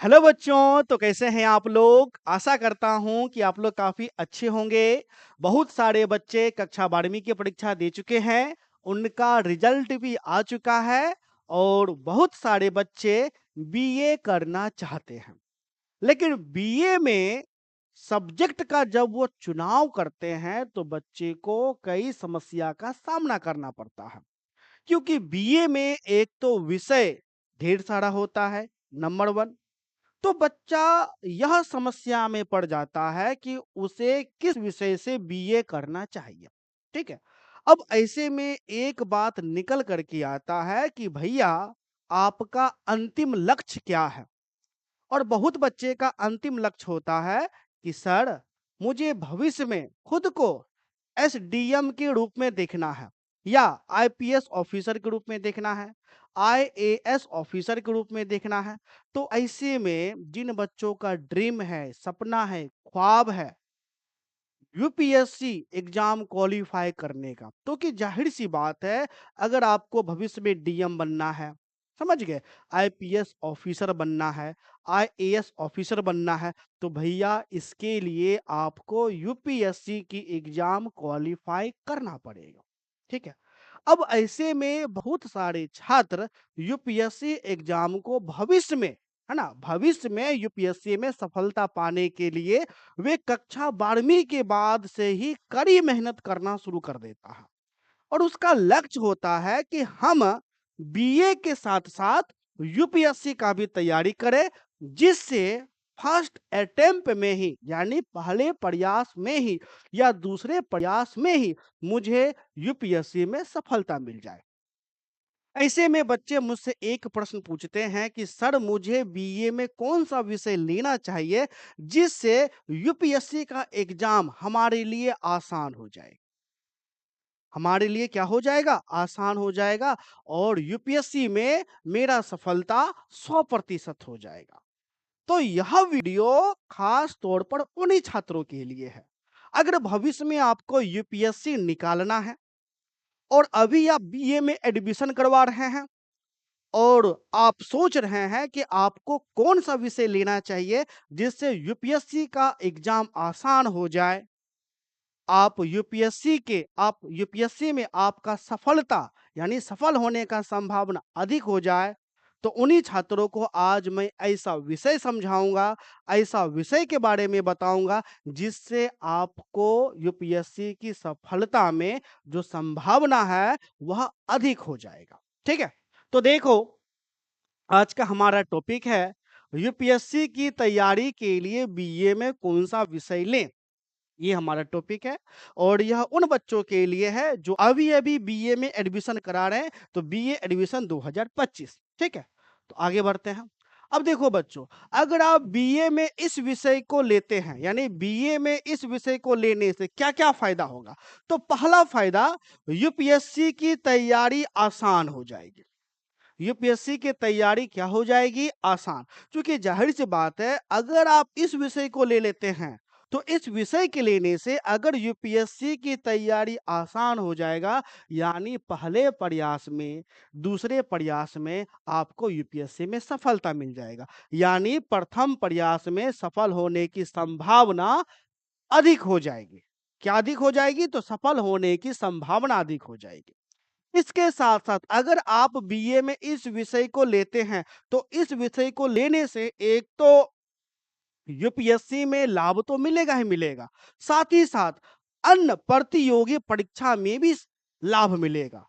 Hello बच्चों, तो कैसे हैं आप लोग? आशा करता हूं कि आप लोग काफी अच्छे होंगे। बहुत सारे बच्चे कक्षा 12वीं की परीक्षा दे चुके हैं, उनका रिजल्ट भी आ चुका है और बहुत सारे बच्चे बीए करना चाहते हैं। लेकिन बीए में सब्जेक्ट का जब वो चुनाव करते हैं तो बच्चे को कई समस्या का सामना करना पड़ता है, क्योंकि बीए में एक तो विषय ढेर सारा होता है, नंबर 1। तो बच्चा यह समस्या में पड़ जाता है कि उसे किस विषय से बीए करना चाहिए। ठीक है। अब ऐसे में एक बात निकल कर के आता है कि भैया, आपका अंतिम लक्ष्य क्या है? और बहुत बच्चे का अंतिम लक्ष्य होता है कि सर, मुझे भविष्य में खुद को एसडीएम के रूप में देखना है, या आईपीएस ऑफिसर के रूप में देखना है, आईएएस ऑफिसर के रूप में देखना है। तो ऐसे में जिन बच्चों का ड्रीम है, सपना है, ख्वाब है यूपीएससी एग्जाम क्वालिफाई करने का, तो कि जाहिर सी बात है, अगर आपको भविष्य में डीएम बनना है, समझ गए, आईपीएस ऑफिसर बनना है, आईएएस ऑफिसर बनना है, तो भैया इसके लिए आपको यूपीएससी की एग्जाम क्वालिफाई करना पड़ेगा। ठीक है। अब ऐसे में बहुत सारे छात्र यूपीएससी एग्जाम को भविष्य में, है ना, भविष्य में यूपीएससी में सफलता पाने के लिए वे कक्षा 12वीं के बाद से ही कड़ी मेहनत करना शुरू कर देता है। और उसका लक्ष्य होता है कि हम बीए के साथ-साथ यूपीएससी का भी तैयारी करें, जिससे फर्स्ट अटेम्प्ट में ही, यानी पहले प्रयास में ही या दूसरे प्रयास में ही मुझे यूपीएससी में सफलता मिल जाए। ऐसे में बच्चे मुझसे एक प्रश्न पूछते हैं कि सर, मुझे बीए में कौन-सा विषय लेना चाहिए जिससे यूपीएससी का एग्जाम हमारे लिए आसान हो जाए? हमारे लिए क्या हो जाएगा? आसान हो जाएगा और यूपीएससी में मेरा सफलता 100% हो जाएगा। तो यह वीडियो खास तौर पर उन्हीं छात्रों के लिए है। अगर भविष्य में आपको यूपीएससी निकालना है और अभी आप बीए में एडमिशन करवा रहे हैं और आप सोच रहे हैं कि आपको कौन-सा विषय लेना चाहिए जिससे यूपीएससी का एग्जाम आसान हो जाए, आप यूपीएससी में आपका सफलता, यानी सफल होने का संभावना अधिक हो जाए, तो उन्हीं छात्रों को आज मैं ऐसा विषय समझाऊँगा, ऐसा विषय के बारे में बताऊँगा जिससे आपको यूपीएससी की सफलता में जो संभावना है वह अधिक हो जाएगा। ठीक है? तो देखो, आज का हमारा टॉपिक है यूपीएससी की तैयारी के लिए बीए में कौन-सा विषय लें? ये हमारा टॉपिक है और यह उन बच्चों के लिए है जो अभी-अभी बीए में एडमिशन करा रहे हैं, तो बीए एडमिशन 2025। ठीक है? तो आगे बढ़ते हैं। अब देखो बच्चों, अगर आप बीए में इस विषय को लेते हैं, यानी बीए में इस विषय को लेने से क्या-क्या फ़ायदा होगा? तो पहला फ़ायदा, यूपीएससी की तैयारी आसान हो जाएगी। यूपीएससी की तैयारी क्या हो जाएगी? आसान। क्योंकि ज़ाहिर-सी बात है, अगर आप इस विषय को ले लेते हैं, तो इस विषय के लेने से अगर यूपीएससी की तैयारी आसान हो जाएगा, यानी पहले प्रयास में, दूसरे प्रयास में आपको यूपीएससी में सफलता मिल जाएगा। यानी प्रथम प्रयास में सफल होने की संभावना अधिक हो जाएगी। क्या अधिक हो जाएगी? तो सफल होने की संभावना अधिक हो जाएगी। इसके साथ-साथ अगर आप बीए में इस विषय को लेते हैं, तो इस विषय को लेने से एक तो यूपीएससी में लाभ तो मिलेगा ही मिलेगा, साथ ही साथ अन्य प्रतियोगी परीक्षा में भी लाभ मिलेगा।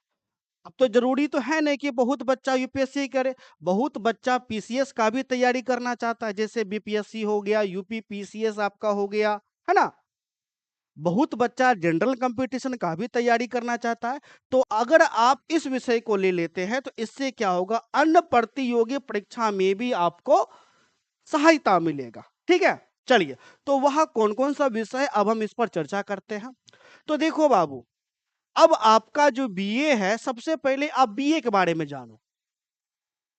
अब तो ज़रूरी तो है नहीं कि बहुत बच्चा यूपीएससी करे, बहुत बच्चा पीसीएस का भी तैयारी करना चाहता है, जैसे बीपीएससी हो गया, यूपी पीसीएस आपका हो गया, है ना? बहुत बच्चा जनरल कंपटीशन का भी तैयारी करना चाहता है। तो अगर आप इस विषय को ले लेते हैं, तो इससे क्या होगा, अन्य प्रतियोगी परीक्षा में भी आपको सहायता मिलेगा। ठीक है? चलिए, तो वह कौन-कौन सा विषय है, अब हम इस पर चर्चा करते हैं। तो देखो बाबू, अब आपका जो बीए है, सबसे पहले आप बीए के बारे में जानो।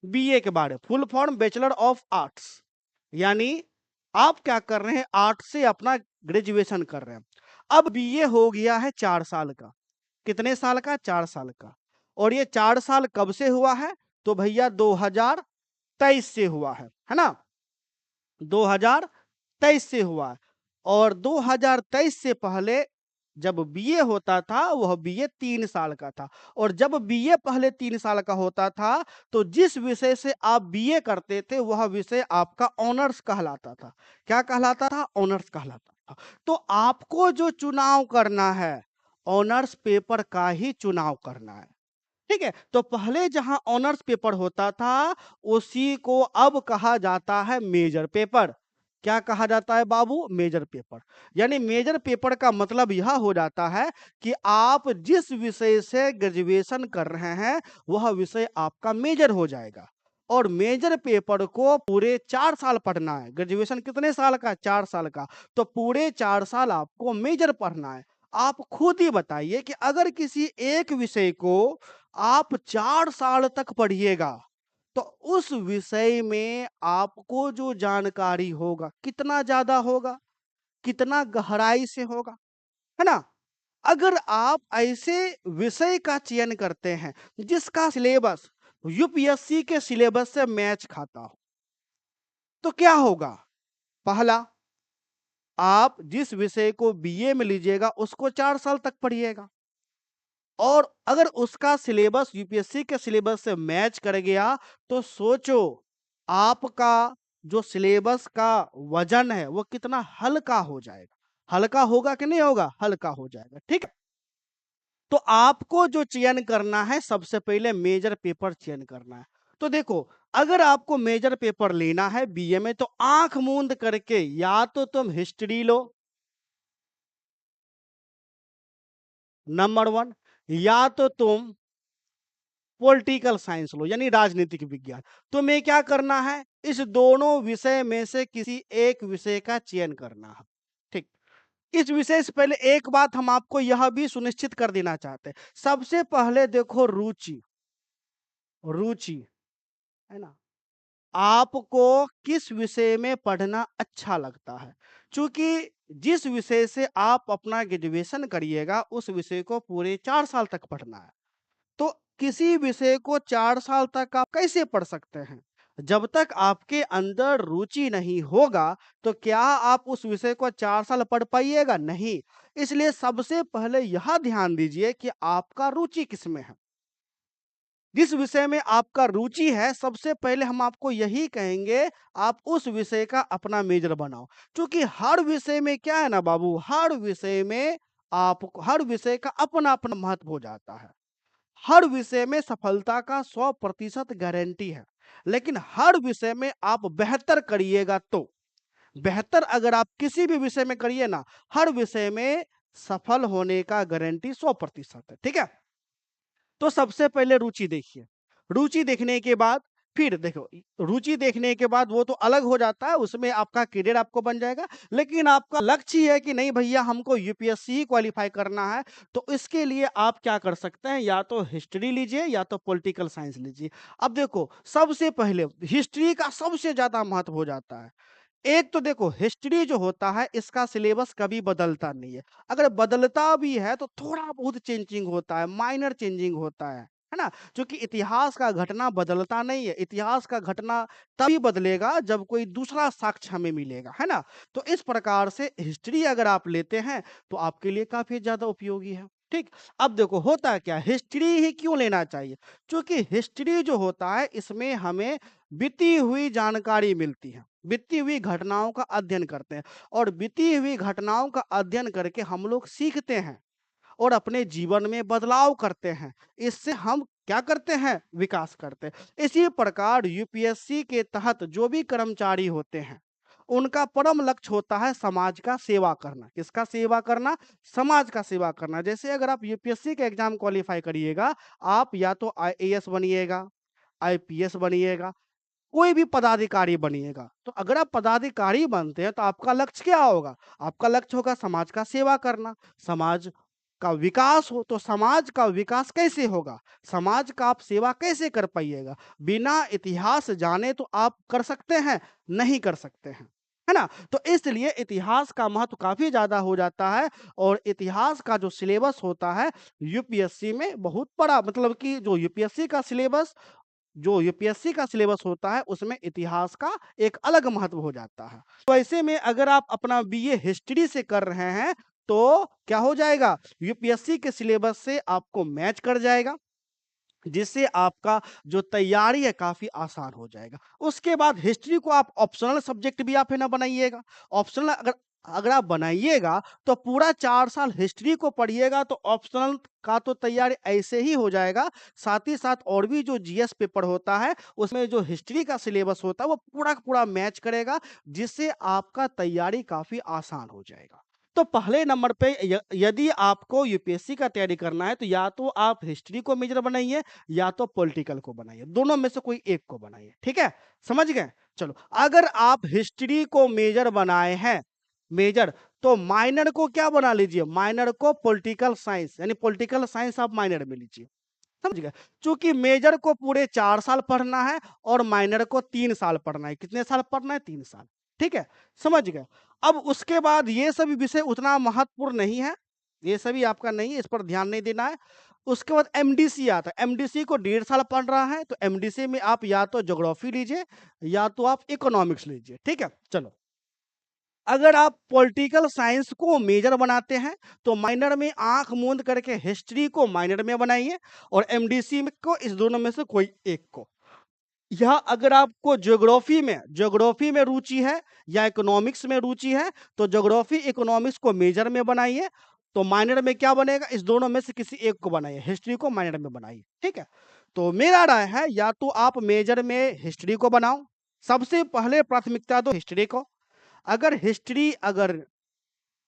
बीए के बारे, full form bachelor of arts, यानी आप क्या कर रहे हैं, आर्ट्स से अपना ग्रेजुएशन कर रहे हैं। अब बीए हो गया है 4 साल का। कितने साल का? 4 साल का। और ये 4 साल कब से हुआ है? तो भैया 2023 से हुआ है ना? 2023 से हुआ है। और 2023 से पहले जब बीए होता था वह बीए 3 साल का था। और जब बीए पहले 3 साल का होता था तो जिस विषय से आप बीए करते थे वह विषय आपका ऑनर्स कहलाता था। क्या कहलाता था? ऑनर्स कहलाता था। तो आपको जो चुनाव करना है, ऑनर्स पेपर का ही चुनाव करना है। ठीक है? तो पहले जहां ऑनर्स पेपर होता था उसी को अब कहा जाता है मेजर पेपर। क्या कहा जाता है बाबू? Major paper. यानी मेजर पेपर का मतलब यह हो जाता है कि आप जिस विषय से ग्रेजुएशन कर रहे हैं वह विषय आपका मेजर हो जाएगा। और मेजर पेपर को पूरे 4 साल पढ़ना है। ग्रेजुएशन कितने साल का? 4 साल का। तो पूरे 4 साल आपको मेजर पढ़ना है। आप खुद ही बताइए कि अगर किसी एक विषय को आप 4 साल तक पढ़िएगा तो उस विषय में आपको जो जानकारी होगा कितना ज्यादा होगा, कितना गहराई से होगा, है ना? अगर आप ऐसे विषय का चयन करते हैं जिसका सिलेबस यूपीएससी के सिलेबस से मैच खाता हो तो क्या होगा? पहला, आप जिस विषय को बीए में लीजिएगा उसको 4 साल तक पढ़िएगा। और अगर उसका सिलेबस यूपीएससी के सिलेबस से मैच कर गया तो सोचो आपका जो सिलेबस का वजन है वो कितना हल्का हो जाएगा। हल्का होगा कि नहीं होगा? हल्का हो जाएगा। ठीक है? तो आपको जो चयन करना है सबसे पहले मेजर पेपर चयन करना है। तो देखो, अगर आपको मेजर पेपर लेना है बीए में तो आंख मूंद करके या तो तुम हिस्ट्री लो, नंबर 1, या तो तुम पॉलिटिकल साइंस लो यानी राजनीतिक विज्ञान। तुम्हें क्या करना है? इस दोनों विषय में से किसी एक विषय का चयन करना है। ठीक। इस विषय से पहले एक बात हम आपको यह भी सुनिश्चित कर देना चाहते हैं। सबसे पहले देखो रुचि। रुचि, है ना? आपको किस विषय में पढ़ना अच्छा लगता है? क्योंकि जिस विषय से आप अपना ग्रेजुएशन करिएगा उस विषय को पूरे 4 साल तक पढ़ना है। तो किसी विषय को 4 साल तक आप कैसे पढ़ सकते हैं? जब तक आपके अंदर रुचि नहीं होगा, तो क्या आप उस विषय को 4 साल पढ़ पाइएगा? नहीं। इसलिए सबसे पहले यह ध्यान दीजिए कि आपका रुचि किसमें है। जिस विषय में आपका रुचि है, सबसे पहले हम आपको यही कहेंगे, आप उस विषय का अपना मेजर बनाओ। क्योंकि हर विषय में क्या है ना बाबू, हर विषय में हर विषय का अपना-अपना महत्व हो जाता है। हर विषय में सफलता का 100% गारंटी है। लेकिन हर विषय में आप बेहतर करिएगा तो, बेहतर अगर आप किसी भी विषय में करिए ना, हर विषय में सफल होने का गारंटी 100% है। ठीक है? तो सबसे पहले रुचि देखिए। रुचि देखने के बाद फिर देखो, रुचि देखने के बाद वो तो अलग हो जाता है, उसमें आपका करियर आपको बन जाएगा। लेकिन आपका लक्ष्य ये है कि नहीं भैया हमको यूपीएससी ही क्वालीफाई करना है, तो इसके लिए आप क्या कर सकते हैं, या तो हिस्ट्री लीजिए या तो पॉलिटिकल साइंस लीजिए। अब देखो, सबसे पहले हिस्ट्री का सबसे ज़्यादा महत्व हो जाता है। एक तो देखो, हिस्ट्री जो होता है इसका सिलेबस कभी बदलता नहीं है। अगर बदलता भी है तो थोड़ा बहुत चेंजिंग होता है, माइनर चेंजिंग होता है ना? क्योंकि इतिहास का घटना बदलता नहीं है। इतिहास का घटना तभी बदलेगा जब कोई दूसरा साक्ष्य हमें मिलेगा, है ना? तो इस प्रकार से हिस्ट्री अगर आप लेते हैं तो आपके लिए काफ़ी ज़्यादा उपयोगी है। ठीक? अब देखो होता क्या है, हिस्ट्री ही क्यों लेना चाहिए? क्योंकि हिस्ट्री जो होता है इसमें हमें बीती हुई जानकारी मिलती है। बीती हुई घटनाओं का अध्ययन करते हैं और बीती हुई घटनाओं का अध्ययन करके हम लोग सीखते हैं और अपने जीवन में बदलाव करते हैं। इससे हम क्या करते हैं? विकास करते हैं। इसी प्रकार यूपीएससी के तहत जो भी कर्मचारी होते हैं उनका परम लक्ष्य होता है समाज का सेवा करना। किसका सेवा करना? समाज का सेवा करना। जैसे अगर आप यूपीएससी का एग्जाम क्वालिफाई करिएगा, आप या तो आईएएस बनिएगा, आईपीएस बनिएगा, कोई भी पदाधिकारी बनिएगा। तो अगर आप पदाधिकारी बनते हैं तो आपका लक्ष्य क्या होगा? आपका लक्ष्य होगा समाज का सेवा करना, समाज का विकास हो। तो समाज का विकास कैसे होगा? समाज का आप सेवा कैसे कर पाइएगा? बिना इतिहास जाने तो आप कर सकते हैं? नहीं कर सकते हैं, है ना? तो इसलिए इतिहास का महत्व काफ़ी ज़्यादा हो जाता है और इतिहास का जो सिलेबस होता है यूपीएससी में बहुत बड़ा, मतलब कि जो यूपीएससी का सिलेबस जो यूपीएससी का सिलेबस होता है उसमें इतिहास का एक अलग महत्व हो जाता है। तो ऐसे में अगर आप अपना बीए हिस्ट्री से कर रहे हैं तो क्या हो जाएगा, यूपीएससी के सिलेबस से आपको मैच कर जाएगा, जिससे आपका जो तैयारी है काफ़ी आसान हो जाएगा। उसके बाद हिस्ट्री को आप ऑप्शनल सब्जेक्ट भी आप है ना बनाइएगा। ऑप्शनल अगर अगर आप बनाइएगा तो पूरा 4 साल हिस्ट्री को पढ़िएगा तो ऑप्शनल का तो तैयारी ऐसे ही हो जाएगा। साथ ही साथ और भी जो जीएस पेपर होता है उसमें जो हिस्ट्री का सिलेबस होता है वो पूरा का पूरा मैच करेगा, जिससे आपका तैयारी काफ़ी आसान हो जाएगा। तो पहले नंबर पे यदि आपको यूपीएससी का तैयारी करना है तो या तो आप हिस्ट्री को मेजर बनाइए या तो पॉलिटिकल को बनाइए, दोनों में से कोई एक को बनाइए, ठीक है? समझ गए? चलो, अगर आप हिस्ट्री को मेजर बनाए हैं, मेजर, तो माइनर को क्या बना लीजिए? माइनर को पॉलिटिकल साइंस, यानी पॉलिटिकल साइंस आप माइनर में लीजिए। समझ गए? चूँकि मेजर को पूरे 4 साल पढ़ना है और माइनर को 3 साल पढ़ना है। कितने साल पढ़ना है? 3 साल। ठीक है? समझ गए? अब उसके बाद ये सभी विषय उतना महत्वपूर्ण नहीं है, ये सभी आपका नहीं है, इस पर ध्यान नहीं देना है। उसके बाद एमडीसी आता है, एमडीसी को 1.5 साल पढ़ रहा है, तो एमडीसी में आप या तो ज्योग्राफी लीजिए या तो आप इकोनॉमिक्स लीजिए। ठीक है? चलो, अगर आप पॉलिटिकल साइंस को मेजर बनाते हैं तो माइनर में आंख मूंद करके हिस्ट्री को माइनर में बनाइए और एमडीसी को इस दोनों में से कोई एक को। या अगर आपको ज्योग्राफी में रुचि है या इकोनॉमिक्स में रुचि है तो ज्योग्राफी इकोनॉमिक्स को मेजर में बनाइए, तो माइनर में क्या बनेगा? इस दोनों में से किसी एक को बनाइए, हिस्ट्री को माइनर में बनाइए। ठीक है? तो मेरा राय है या तो आप मेजर में हिस्ट्री को बनाओ, सबसे पहले प्राथमिकता दो हिस्ट्री को। अगर हिस्ट्री अगर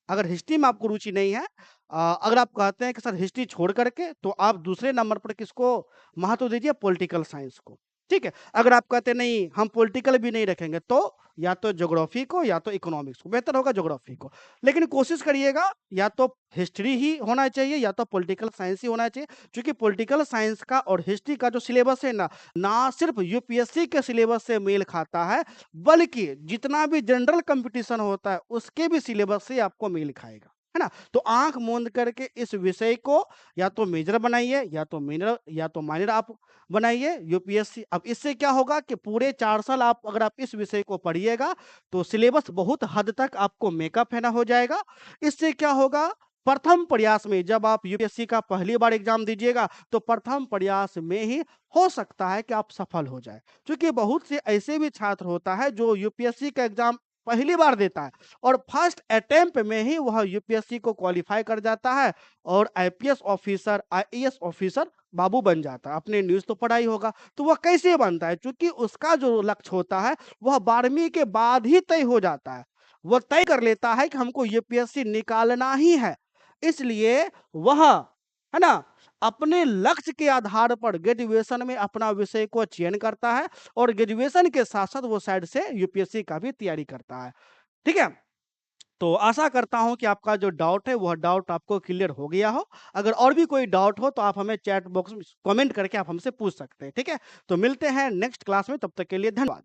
अगर हिस्ट्री में आपको रुचि नहीं है, अगर आप कहते हैं कि सर हिस्ट्री छोड़ करके, तो आप दूसरे नंबर पर किसको महत्व दीजिए? पॉलिटिकल साइंस को। ठीक है? अगर आप कहते हैं नहीं हम पॉलिटिकल भी नहीं रखेंगे, तो या तो ज्योग्राफी को या तो इकोनॉमिक्स को, बेहतर होगा ज्योग्राफी को। लेकिन कोशिश करिएगा या तो हिस्ट्री ही होना चाहिए या तो पॉलिटिकल साइंस ही होना चाहिए, क्योंकि पॉलिटिकल साइंस का और हिस्ट्री का जो सिलेबस है ना, ना सिर्फ यूपीएससी के सिलेबस से मेल खाता है, बल्कि जितना भी जनरल कंपटीशन होता है उसके भी सिलेबस से आपको मेल खाएगा, है ना? तो आंख मूंद करके इस विषय को या तो मेजर बनाइए या तो माइनर आप बनाइए यूपीएससी। अब इससे क्या होगा कि पूरे 4 साल आप अगर आप इस विषय को पढ़िएगा तो सिलेबस बहुत हद तक आपको मेकअप है ना हो जाएगा। इससे क्या होगा, प्रथम प्रयास में जब आप यूपीएससी का पहली बार एग्जाम दीजिएगा तो प्रथम प्रयास में ही हो सकता है कि आप सफल हो जाए, क्योंकि बहुत से ऐसे भी छात्र होता है जो यूपीएससी का एग्जाम पहली बार देता है और फर्स्ट अटेम्प्ट में ही वह यूपीएससी को क्वालिफाई कर जाता है और आईपीएस ऑफिसर, आईएएस ऑफिसर बाबू बन जाता है। आपने न्यूज़ तो पढ़ा ही होगा। तो वह कैसे बनता है? क्योंकि उसका जो लक्ष्य होता है वह 12वीं के बाद ही तय हो जाता है। वह तय कर लेता है कि हमको यूपीएससी निकालना ही है। इसलिए वह, है ना, अपने लक्ष्य के आधार पर ग्रेजुएशन में अपना विषय को चयन करता है और ग्रेजुएशन के साथ-साथ वो साइड से यूपीएससी का भी तैयारी करता है। ठीक है? तो आशा करता हूँ कि आपका जो डाउट है वह डाउट आपको क्लियर हो गया हो। अगर और भी कोई डाउट हो तो आप हमें चैट बॉक्स में कमेंट करके आप हमसे पूछ सकते हैं। ठीक है? तो मिलते हैं नेक्स्ट क्लास में, तब तक के लिए धन्यवाद।